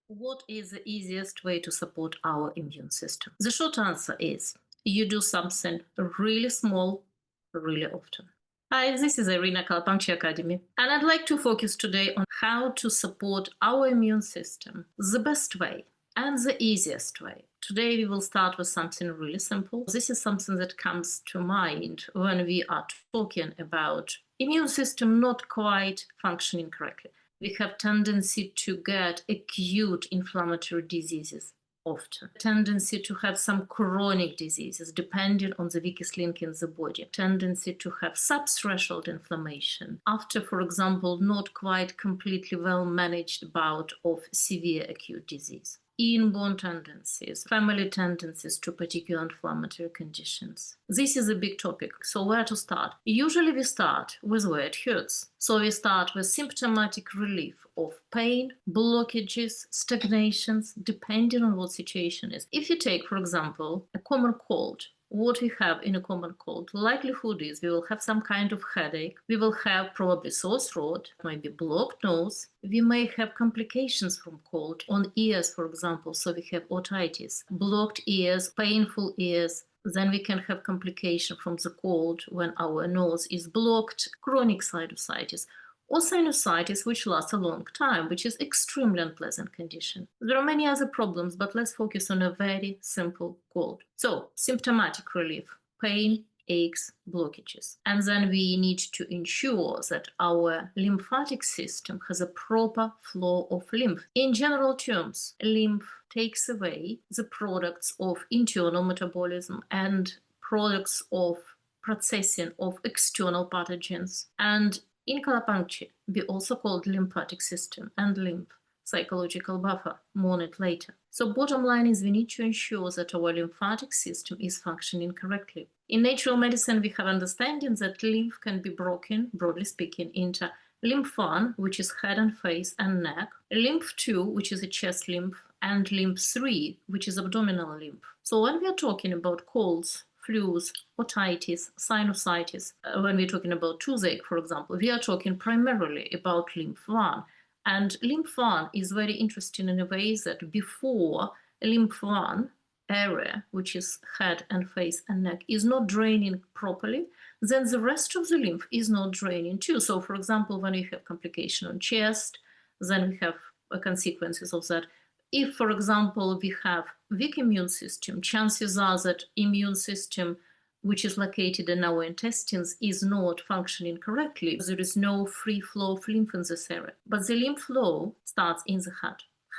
What is the easiest way to support our immune system? The short answer is you do something really small, really often. Hi, this is Irina, Colourpuncture Academy, and I'd like to focus today on how to support our immune system the best way and the easiest way. Today we will start with something really simple. This is something that comes to mind when we are talking about immune system not quite functioning correctly. We have tendency to get acute inflammatory diseases often, tendency to have some chronic diseases depending on the weakest link in the body, tendency to have subthreshold inflammation after, for example, not quite completely well managed bout of severe acute disease, inborn tendencies, family tendencies to particular inflammatory conditions. This is a big topic. So where to start? Usually we start with where it hurts. So we start with symptomatic relief of pain, blockages, stagnations, depending on what situation is. If you take, for example, a common cold, what we have in a common cold, likelihood is we will have some kind of headache, we will have probably sore throat, maybe blocked nose, we may have complications from cold on ears, for example, so we have otitis, blocked ears, painful ears. Then we can have complication from the cold when our nose is blocked, chronic sinusitis, or sinusitis which lasts a long time, which is extremely unpleasant condition. There are many other problems, but let's focus on a very simple cold. So, symptomatic relief, pain, aches, blockages. And then we need to ensure that our lymphatic system has a proper flow of lymph. In general terms, lymph takes away the products of internal metabolism and products of processing of external pathogens. And in Colourpuncture, we also call lymphatic system and lymph psychological buffer, more on it later. So bottom line is we need to ensure that our lymphatic system is functioning correctly. In natural medicine, we have understanding that lymph can be broken, broadly speaking, into lymph 1, which is head and face and neck, lymph 2, which is a chest lymph, and lymph 3, which is abdominal lymph. So when we are talking about colds, flus, otitis, sinusitis, when we're talking about toothache, for example, we are talking primarily about lymph 1. And lymph 1 is very interesting in a way that before lymph 1 area, which is head and face and neck, is not draining properly, then the rest of the lymph is not draining too. So, for example, when you have complication on chest, then we have consequences of that. If, for example, we have weak immune system, chances are that immune system which is located in our intestines is not functioning correctly. There is no free flow of lymph in this area. But the lymph flow starts in the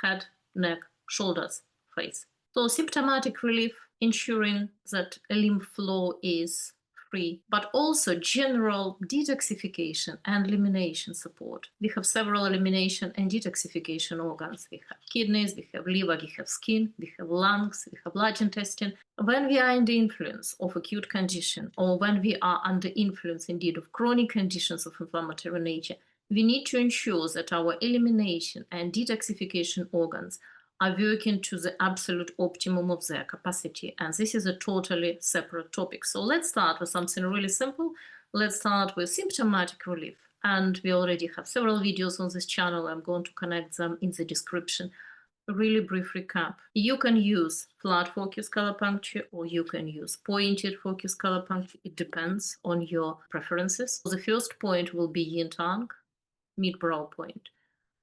head, neck, shoulders, face. So symptomatic relief, ensuring that a lymph flow is free, but also general detoxification and elimination support. We have several elimination and detoxification organs. We have kidneys, we have liver, we have skin, we have lungs, we have large intestine. When we are under influence of acute condition, or when we are under influence indeed of chronic conditions of inflammatory nature, we need to ensure that our elimination and detoxification organs are working to the absolute optimum of their capacity. And this is a totally separate topic. So let's start with something really simple. Let's start with symptomatic relief. And we already have several videos on this channel. I'm going to connect them in the description. A really brief recap. You can use flat focus Colourpuncture or you can use pointed focus Colourpuncture. It depends on your preferences. The first point will be yin tongue, mid-brow point.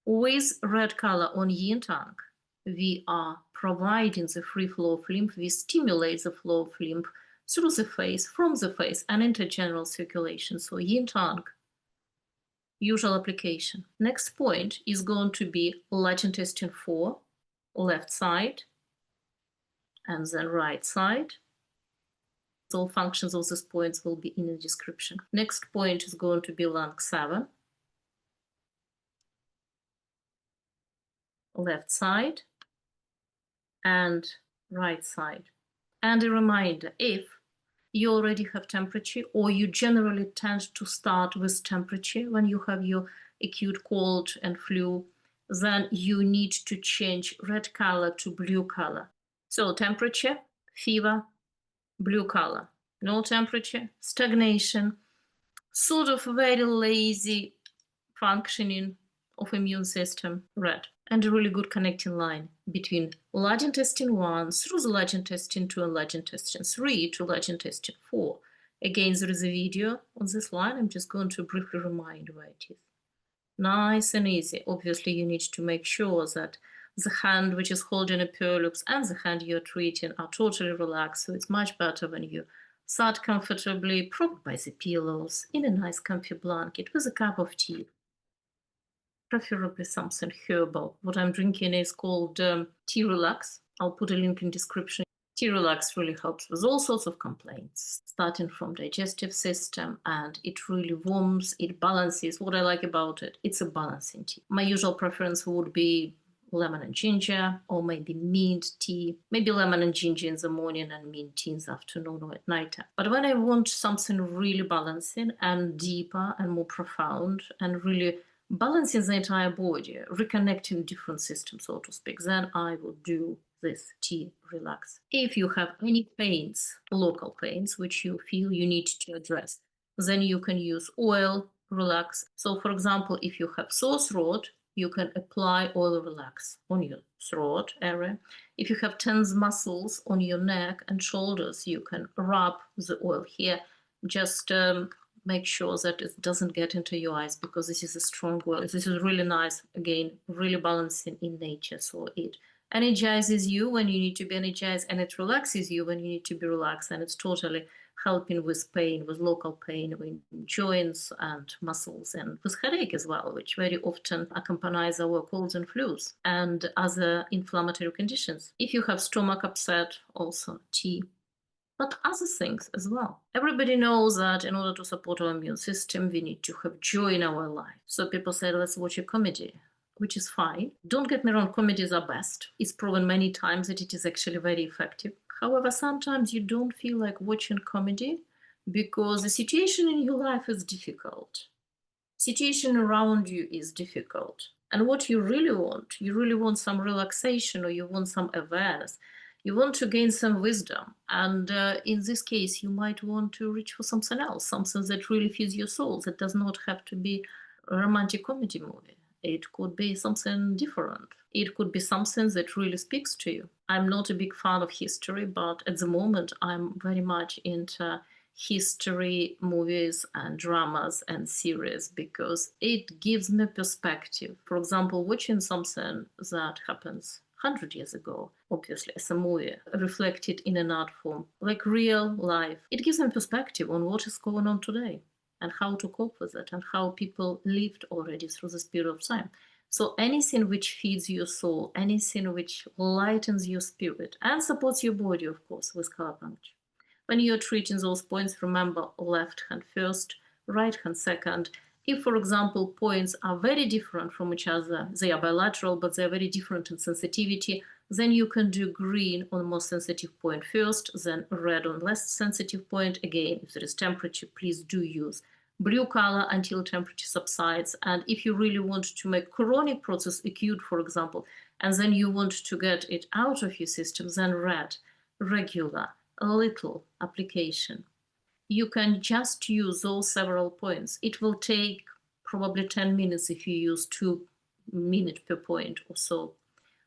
With red color on yin tongue, we are providing the free flow of lymph. We stimulate the flow of lymph through the face, from the face, and into general circulation. So yin tongue, usual application. Next point is going to be large intestine 4, left side, and then right side. All functions of these points will be in the description. Next point is going to be lung 7, left side, and right side. And a reminder, if you already have temperature or you generally tend to start with temperature when you have your acute cold and flu, then you need to change red color to blue color. So temperature, fever, blue color. No temperature, stagnation, sort of very lazy functioning of immune system, red. And a really good connecting line between large intestine 1 through the large intestine 2 and large intestine 3 to large intestine 4. Again, there is a video on this line. I'm just going to briefly remind where it is. Nice and easy. Obviously, you need to make sure that the hand which is holding a Purlux and the hand you're treating are totally relaxed. So it's much better when you sat comfortably, propped by the pillows, in a nice comfy blanket with a cup of tea, preferably something herbal. What I'm drinking is called Tea Relax. I'll put a link in description. Tea Relax really helps with all sorts of complaints, starting from digestive system, and it really warms, it balances. What I like about it, it's a balancing tea. My usual preference would be lemon and ginger, or maybe mint tea, maybe lemon and ginger in the morning and mint tea in the afternoon or at night. But when I want something really balancing and deeper and more profound and really balancing the entire body, reconnecting different systems, so to speak, then I will do this tea relax. If you have any pains, local pains, which you feel you need to address, then you can use oil relax. So for example, if you have sore throat, you can apply oil relax on your throat area. If you have tense muscles on your neck and shoulders, you can rub the oil here. Just make sure that it doesn't get into your eyes, because this is a strong oil. This is really nice, again, really balancing in nature. So it energizes you when you need to be energized, and it relaxes you when you need to be relaxed, and it's totally helping with pain, with local pain in joints and muscles, and with headache as well, which very often accompanies our colds and flus and other inflammatory conditions. If you have stomach upset, also tea. But other things as well. Everybody knows that in order to support our immune system, we need to have joy in our life. So people say, let's watch a comedy, which is fine. Don't get me wrong, comedies are best. It's proven many times that it is actually very effective. However, sometimes you don't feel like watching comedy because the situation in your life is difficult. Situation around you is difficult. And what you really want some relaxation, or you want some awareness. You want to gain some wisdom. And in this case, you might want to reach for something else, something that really feeds your soul. That does not have to be a romantic comedy movie. It could be something different. It could be something that really speaks to you. I'm not a big fan of history, but at the moment I'm very much into history movies and dramas and series, because it gives me perspective. For example, watching something that happens 100 years ago, obviously as a movie, reflected in an art form, like real life, it gives me perspective on what is going on today, and how to cope with it, and how people lived already through this period of time. So anything which feeds your soul, anything which lightens your spirit and supports your body, of course, with Colourpuncture. When you're treating those points, remember left hand first, right hand second. If, for example, points are very different from each other, they are bilateral, but they're very different in sensitivity, then you can do green on the most sensitive point first, then red on less sensitive point. Again, if there is temperature, please do use blue color until temperature subsides. And if you really want to make chronic process acute, for example, and then you want to get it out of your system, then red, regular, a little application. You can just use those several points. It will take probably 10 minutes if you use 2 minutes per point or so,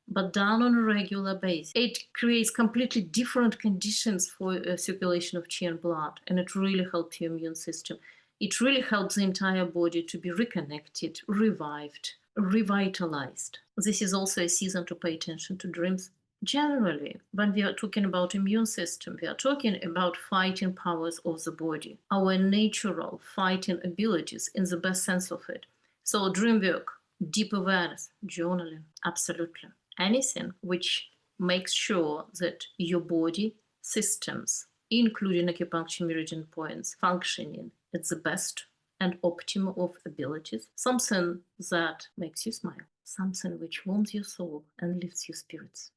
but done on a regular basis. It creates completely different conditions for circulation of chi and blood, and it really helps your immune system. It really helps the entire body to be reconnected, revived, revitalized. This is also a season to pay attention to dreams. Generally, when we are talking about immune system, we are talking about fighting powers of the body, our natural fighting abilities in the best sense of it. So dream work, deep awareness, journaling, absolutely. Anything which makes sure that your body systems, including acupuncture meridian points, functioning at the best and optimum of abilities, something that makes you smile, something which warms your soul and lifts your spirits.